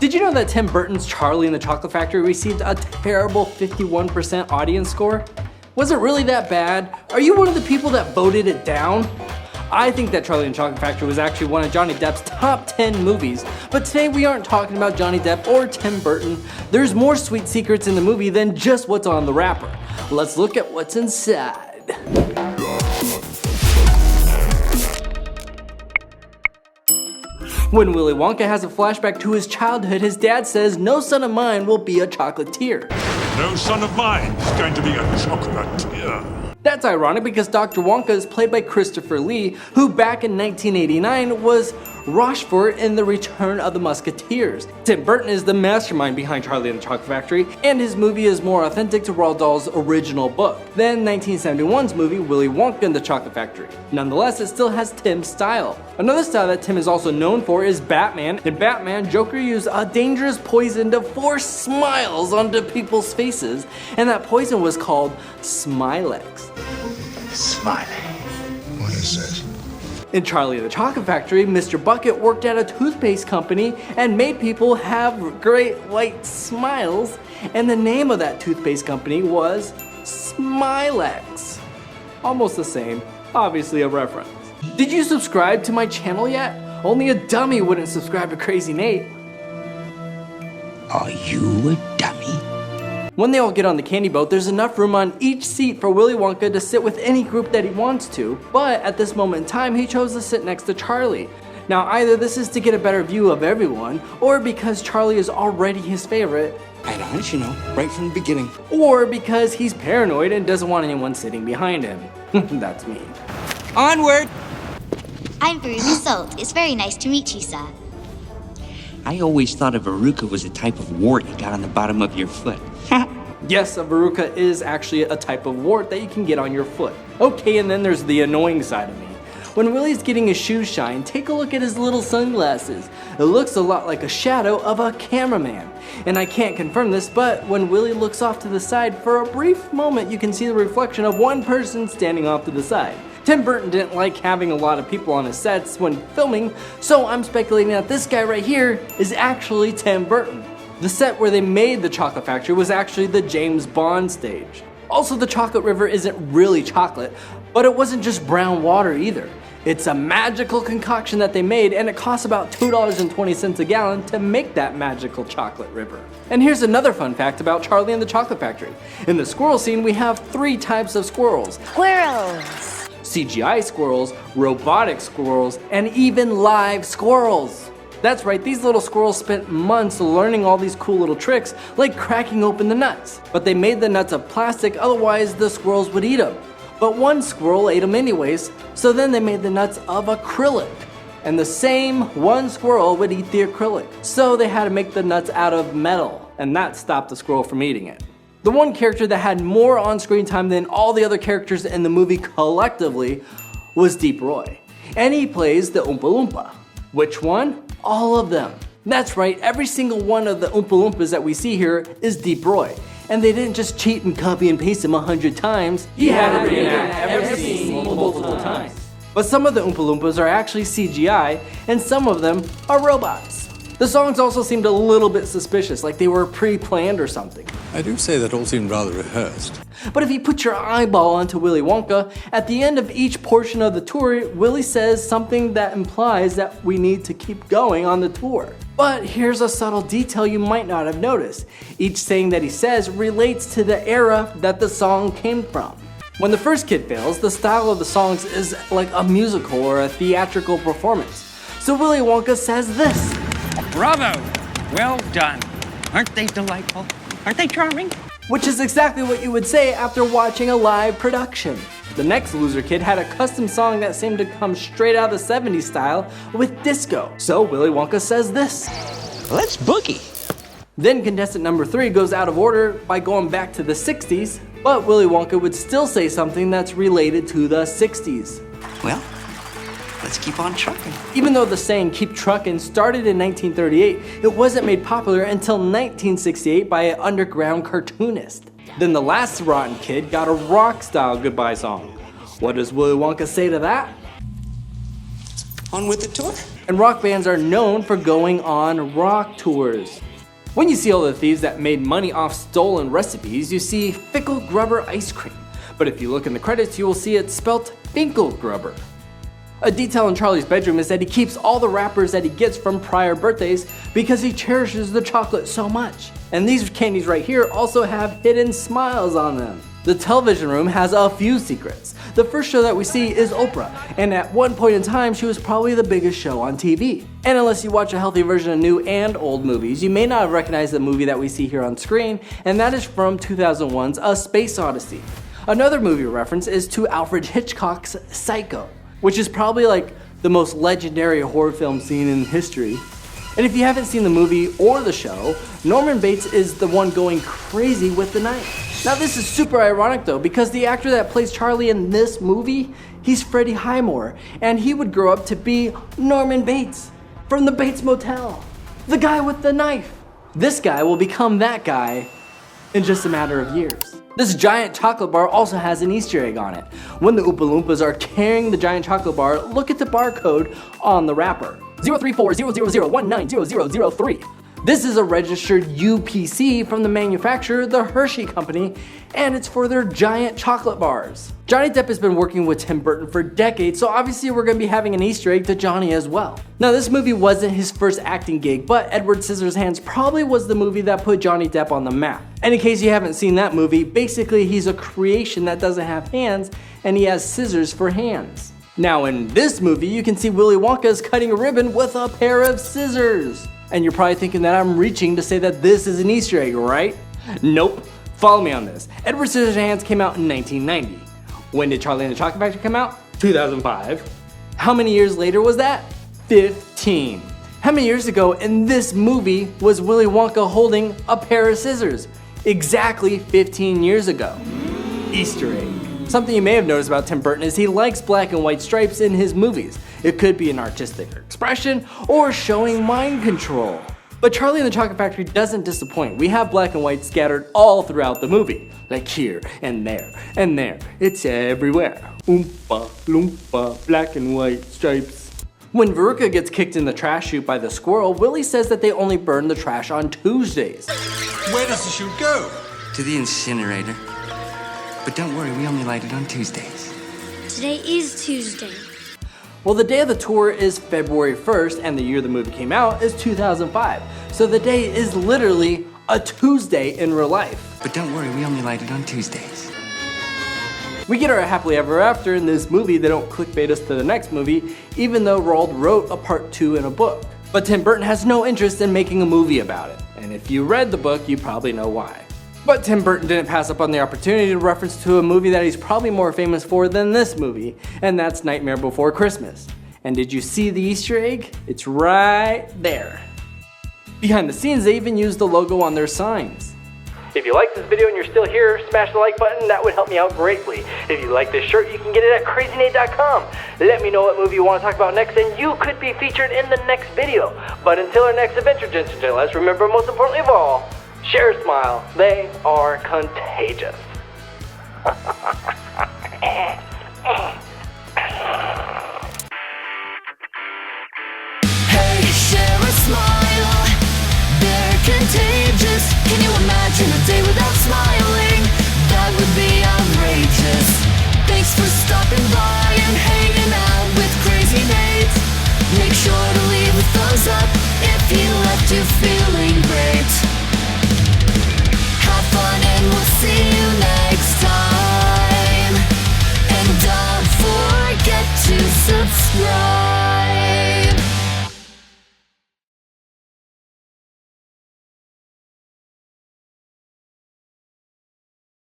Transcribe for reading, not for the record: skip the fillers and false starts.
Did you know that Tim Burton's Charlie and the Chocolate Factory received a terrible 51% audience score? Was it really that bad? Are you one of the people that voted it down? I think that Charlie and the Chocolate Factory was actually one of Johnny Depp's top 10 movies, but today we aren't talking about Johnny Depp or Tim Burton. There's more sweet secrets in the movie than just what's on the wrapper. Let's look at what's inside. When Willy Wonka has a flashback to his childhood, his dad says, "No son of mine will be a chocolatier." No son of mine is going to be a chocolatier. That's ironic because Dr. Wonka is played by Christopher Lee, who back in 1989 was Rochefort in The Return of the Musketeers. Tim Burton is the mastermind behind Charlie and the Chocolate Factory, and his movie is more authentic to Roald Dahl's original book than 1971's movie Willy Wonka and the Chocolate Factory. Nonetheless, it still has Tim's style. Another style that Tim is also known for is Batman. In Batman, Joker used a dangerous poison to force smiles onto people's faces, and that poison was called Smilex. Smiley. What is this? In Charlie and the Chocolate Factory, Mr. Bucket worked at a toothpaste company and made people have great white smiles, and the name of that toothpaste company was Smilex. Almost the same, obviously a reference. Did you subscribe to my channel yet? Only a dummy wouldn't subscribe to Crazy Nate. Are you a dummy? When they all get on the candy boat, there's enough room on each seat for Willy Wonka to sit with any group that he wants to, but at this moment in time, he chose to sit next to Charlie. Now, either this is to get a better view of everyone, or because Charlie is already his favorite, I'd honest, you know, right from the beginning. or because he's paranoid and doesn't want anyone sitting behind him. That's me. Onward! I'm Veruca Salt. It's very nice to meet you, sir. I always thought a verruca was a type of wart you got on the bottom of your foot. Yes, a verruca is actually a type of wart that you can get on your foot. Okay, and then there's the annoying side of me. When Willy's getting his shoes shined, take a look at his little sunglasses. It looks a lot like a shadow of a cameraman. And I can't confirm this, but when Willy looks off to the side, for a brief moment you can see the reflection of one person standing off to the side. Tim Burton didn't like having a lot of people on his sets when filming, so I'm speculating that this guy right here is actually Tim Burton. The set where they made the Chocolate Factory was actually the James Bond stage. Also, the chocolate river isn't really chocolate, but it wasn't just brown water either. It's a magical concoction that they made, and it costs about $2.20 a gallon to make that magical chocolate river. And here's another fun fact about Charlie and the Chocolate Factory. In the squirrel scene, we have 3 types of squirrels. Squirrels. CGI squirrels, robotic squirrels, and even live squirrels. That's right, these little squirrels spent months learning all these cool little tricks, like cracking open the nuts. But they made the nuts of plastic, otherwise the squirrels would eat them. But one squirrel ate them anyways, so then they made the nuts of acrylic. And the same one squirrel would eat the acrylic. So they had to make the nuts out of metal, and that stopped the squirrel from eating it. The one character that had more on-screen time than all the other characters in the movie collectively was Deep Roy. And he plays the Oompa Loompa. Which one? All of them. That's right, every single one of the Oompa Loompas that we see here is Deep Roy. And they didn't just cheat and copy and paste him 100 times. He had to reenact every scene multiple times. But some of the Oompa Loompas are actually CGI, and some of them are robots. The songs also seemed a little bit suspicious, like they were pre-planned or something. I do say that all seemed rather rehearsed. But if you put your eyeball onto Willy Wonka, at the end of each portion of the tour, Willy says something that implies that we need to keep going on the tour. But here's a subtle detail you might not have noticed. Each saying that he says relates to the era that the song came from. When the first kid fails, the style of the songs is like a musical or a theatrical performance. So Willy Wonka says this. Bravo! Well done. Aren't they delightful? Aren't they charming? Which is exactly what you would say after watching a live production. The next loser kid had a custom song that seemed to come straight out of the 70s style with disco. So Willy Wonka says this. Let's boogie. Then contestant number 3 goes out of order by going back to the 60s, but Willy Wonka would still say something that's related to the 60s. Well, let's keep on trucking. Even though the saying "keep trucking" started in 1938, it wasn't made popular until 1968 by an underground cartoonist. Then the last rotten kid got a rock-style goodbye song. What does Willy Wonka say to that? On with the tour. And rock bands are known for going on rock tours. When you see all the thieves that made money off stolen recipes, you see Fickle Grubber ice cream. But if you look in the credits, you will see it spelt Finkle Grubber. A detail in Charlie's bedroom is that he keeps all the wrappers that he gets from prior birthdays because he cherishes the chocolate so much. And these candies right here also have hidden smiles on them. The television room has a few secrets. The first show that we see is Oprah, and at one point in time she was probably the biggest show on TV. And unless you watch a healthy version of new and old movies, you may not have recognized the movie that we see here on screen, and that is from 2001's A Space Odyssey. Another movie reference is to Alfred Hitchcock's Psycho, which is probably like the most legendary horror film scene in history. And if you haven't seen the movie or the show, Norman Bates is the one going crazy with the knife. Now this is super ironic though, because the actor that plays Charlie in this movie, he's Freddie Highmore, and he would grow up to be Norman Bates from the Bates Motel, the guy with the knife. This guy will become that guy in just a matter of years. This giant chocolate bar also has an Easter egg on it. When the Oompa Loompas are carrying the giant chocolate bar, look at the barcode on the wrapper. 03400190003. This is a registered UPC from the manufacturer, the Hershey Company, and it's for their giant chocolate bars. Johnny Depp has been working with Tim Burton for decades, so obviously we're going to be having an Easter egg to Johnny as well. Now this movie wasn't his first acting gig, but Edward Scissor Hands probably was the movie that put Johnny Depp on the map. And in case you haven't seen that movie, basically he's a creation that doesn't have hands, and he has scissors for hands. Now in this movie, you can see Willy Wonka is cutting a ribbon with a pair of scissors. And you're probably thinking that I'm reaching to say that this is an Easter egg, right? Nope. Follow me on this. Edward Scissor Hands came out in 1990. When did Charlie and the Chocolate Factory come out? 2005. How many years later was that? 15. How many years ago in this movie was Willy Wonka holding a pair of scissors? Exactly 15 years ago. Easter egg. Something you may have noticed about Tim Burton is he likes black and white stripes in his movies. It could be an artistic expression or showing mind control. But Charlie and the Chocolate Factory doesn't disappoint. We have black and white scattered all throughout the movie. Like here and there and there. It's everywhere. Oompa, loompa, black and white stripes. When Veruca gets kicked in the trash chute by the squirrel, Willie says that they only burn the trash on Tuesdays. Where does the chute go? To the incinerator. But don't worry, we only light it on Tuesdays. Today is Tuesday. Well, the day of the tour is February 1st, and the year the movie came out is 2005. So the day is literally a Tuesday in real life. But don't worry, we only light it on Tuesdays. We get our happily ever after in this movie. They don't clickbait us to the next movie, even though Roald wrote a part 2 in a book. But Tim Burton has no interest in making a movie about it. And if you read the book, you probably know why. But Tim Burton didn't pass up on the opportunity to reference to a movie that he's probably more famous for than this movie, and that's Nightmare Before Christmas. And did you see the Easter egg? It's right there. Behind the scenes, they even used the logo on their signs. If you like this video and you're still here, smash the like button, that would help me out greatly. If you like this shirt, you can get it at crazynate.com. Let me know what movie you want to talk about next, and you could be featured in the next video. But until our next adventure, gents and gentlemen, let's remember, most importantly of all, share a smile. They are contagious. Hey, share a smile. They're contagious. Can you imagine a day without smiling? That would be outrageous. Thanks for stopping by and hanging out with Crazy Nate. Make sure to leave a thumbs up if he left you feeling great. Have fun and we'll see you next time. And don't forget to subscribe.